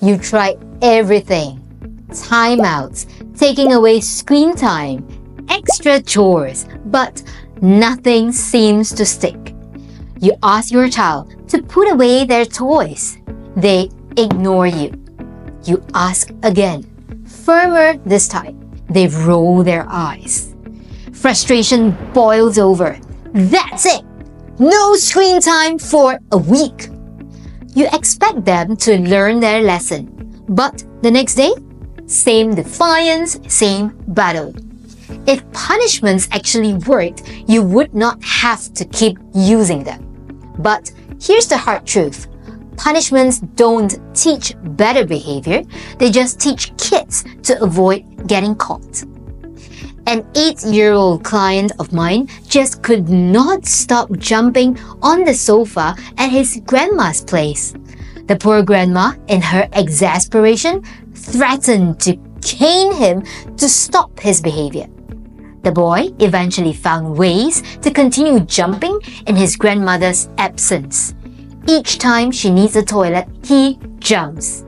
You try everything. Timeouts, taking away screen time, extra chores, but nothing seems to stick. You ask your child to put away their toys. They ignore you. You ask again, firmer this time. They roll their eyes. Frustration boils over. That's it! No screen time for a week. You expect them to learn their lesson, but the next day, same defiance, same battle. If punishments actually worked, you would not have to keep using them. But here's the hard truth. Punishments don't teach better behavior, they just teach kids to avoid getting caught. An 8-year-old client of mine just could not stop jumping on the sofa at his grandma's place. The poor grandma, in her exasperation, threatened to cane him to stop his behavior. The boy eventually found ways to continue jumping in his grandmother's absence. Each time she needs a toilet, he jumps.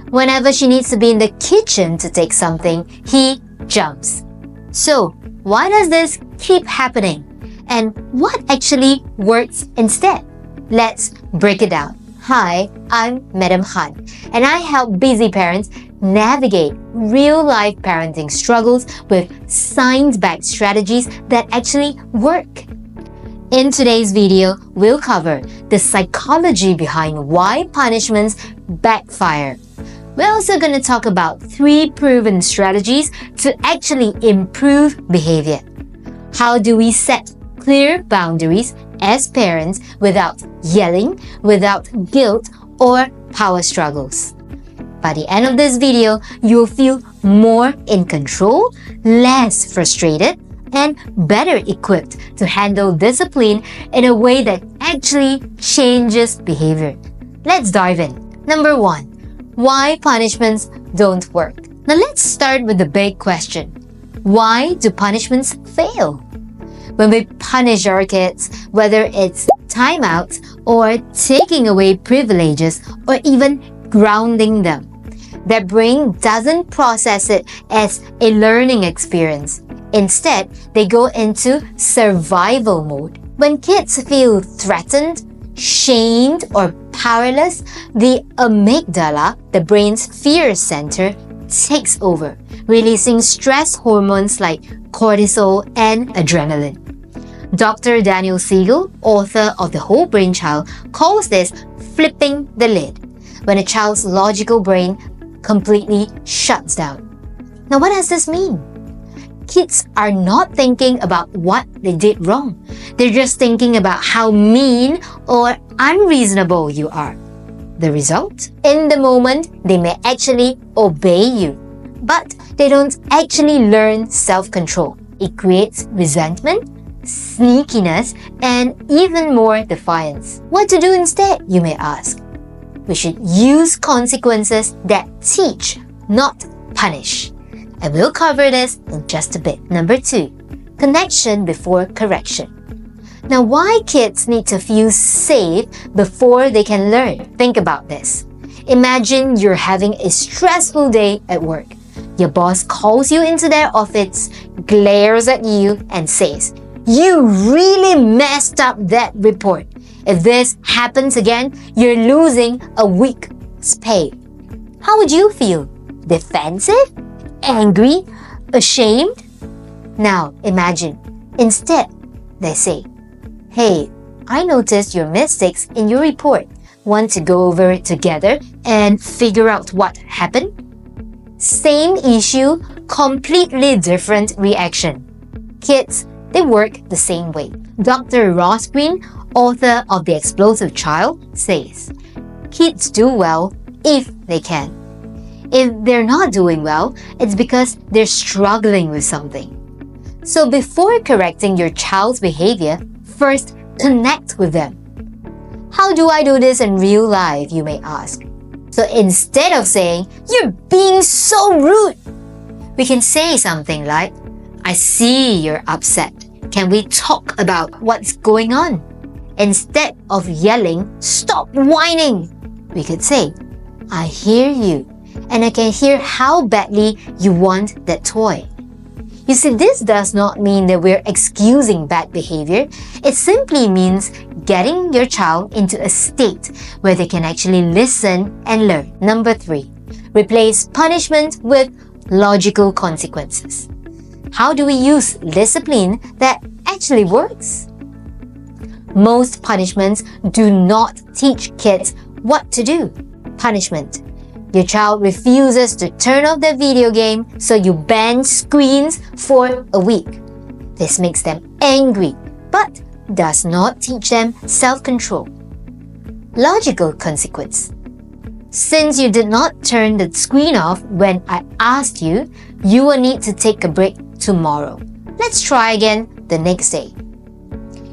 Whenever she needs to be in the kitchen to take something, he jumps. So, why does this keep happening? And what actually works instead? Let's break it down. Hi, I'm Madam Han, and I help busy parents navigate real-life parenting struggles with science-backed strategies that actually work. In today's video, we'll cover the psychology behind why punishments backfire. We're also going to talk about 3 proven strategies to actually improve behavior. How do we set clear boundaries as parents without yelling, without guilt, or power struggles? By the end of this video, you'll feel more in control, less frustrated, and better equipped to handle discipline in a way that actually changes behavior. Let's dive in. Number 1. Why punishments don't work. Now let's start with the big question. Why do punishments fail? When we punish our kids, whether it's timeouts or taking away privileges or even grounding them, their brain doesn't process it as a learning experience. Instead, they go into survival mode. When kids feel threatened, shamed, or powerless, the amygdala, the brain's fear center, takes over, releasing stress hormones like cortisol and adrenaline. Dr. Daniel Siegel, author of The Whole Brain Child, calls this flipping the lid, when a child's logical brain completely shuts down. Now, what does this mean? Kids are not thinking about what they did wrong. They're just thinking about how mean or unreasonable you are. The result? In the moment, they may actually obey you, but they don't actually learn self-control. It creates resentment, sneakiness, and even more defiance. What to do instead, you may ask? We should use consequences that teach, not punish. And we'll cover this in just a bit. Number 2, connection before correction. Now, why kids need to feel safe before they can learn? Think about this. Imagine you're having a stressful day at work. Your boss calls you into their office, glares at you, and says, "You really messed up that report. If this happens again, you're losing a week's pay." How would you feel? Defensive? Angry? Ashamed? Now imagine, instead, they say, "Hey, I noticed your mistakes in your report. Want to go over it together and figure out what happened?" Same issue, completely different reaction. Kids, they work the same way. Dr. Ross Greene, author of The Explosive Child, says, "Kids do well if they can. If they're not doing well, it's because they're struggling with something." So before correcting your child's behavior, first connect with them. How do I do this in real life, you may ask? So instead of saying, "You're being so rude," we can say something like, "I see you're upset. Can we talk about what's going on?" Instead of yelling, "Stop whining," we could say, I hear you, and I can hear how badly you want that toy. You see, this does not mean that we're excusing bad behavior. It simply means getting your child into a state where they can actually listen and learn. Number 3, replace punishment with logical consequences. How do we use discipline that actually works? Most punishments do not teach kids what to do. Punishment. Your child refuses to turn off their video game, so you ban screens for a week. This makes them angry, but does not teach them self-control. Logical consequence. Since you did not turn the screen off when I asked you, you will need to take a break tomorrow. Let's try again the next day.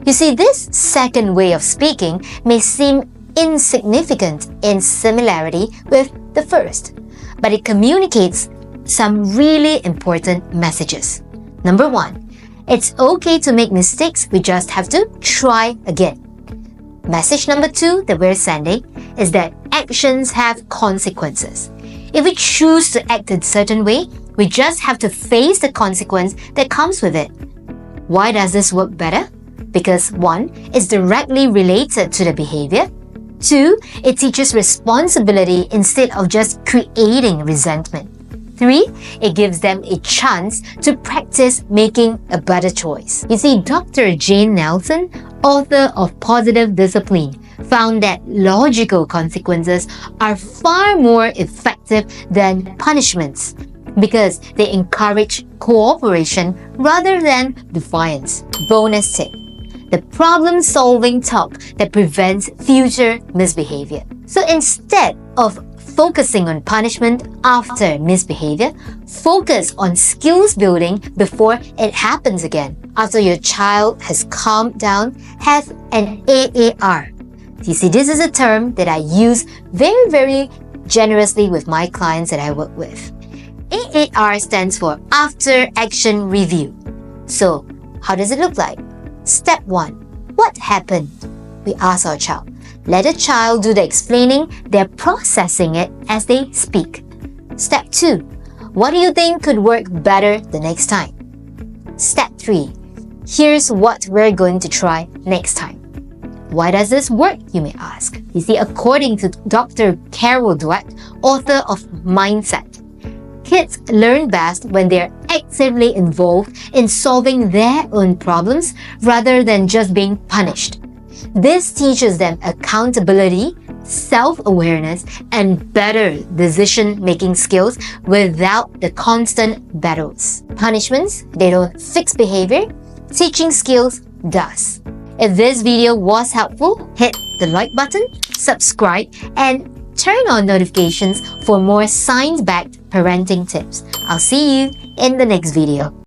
You see, this second way of speaking may seem insignificant in similarity with the first, but it communicates some really important messages. Number 1, it's okay to make mistakes, we just have to try again. Message number 2 that we're sending is that actions have consequences. If we choose to act a certain way, we just have to face the consequence that comes with it. Why does this work better? Because 1, it's directly related to the behavior. 2, it teaches responsibility instead of just creating resentment. 3, it gives them a chance to practice making a better choice. You see, Dr. Jane Nelson, author of Positive Discipline, found that logical consequences are far more effective than punishments because they encourage cooperation rather than defiance. Bonus tip: the problem-solving talk that prevents future misbehavior. So instead of focusing on punishment after misbehavior, focus on skills building before it happens again. After your child has calmed down, have an AAR. You see, this is a term that I use very generously with my clients that I work with. AAR stands for After Action Review. So, how does it look like? Step 1. What happened? We ask our child. Let the child do the explaining. They're processing it as they speak. Step 2. What do you think could work better the next time? Step 3. Here's what we're going to try next time. Why does this work, you may ask? You see, according to Dr. Carol Dweck, author of Mindset, kids learn best when they're actively involved in solving their own problems rather than just being punished. This teaches them accountability, self-awareness, and better decision-making skills without the constant battles. Punishments, they don't fix behavior. Teaching skills does. If this video was helpful, hit the like button, subscribe, and turn on notifications for more science-backed parenting tips. I'll see you in the next video.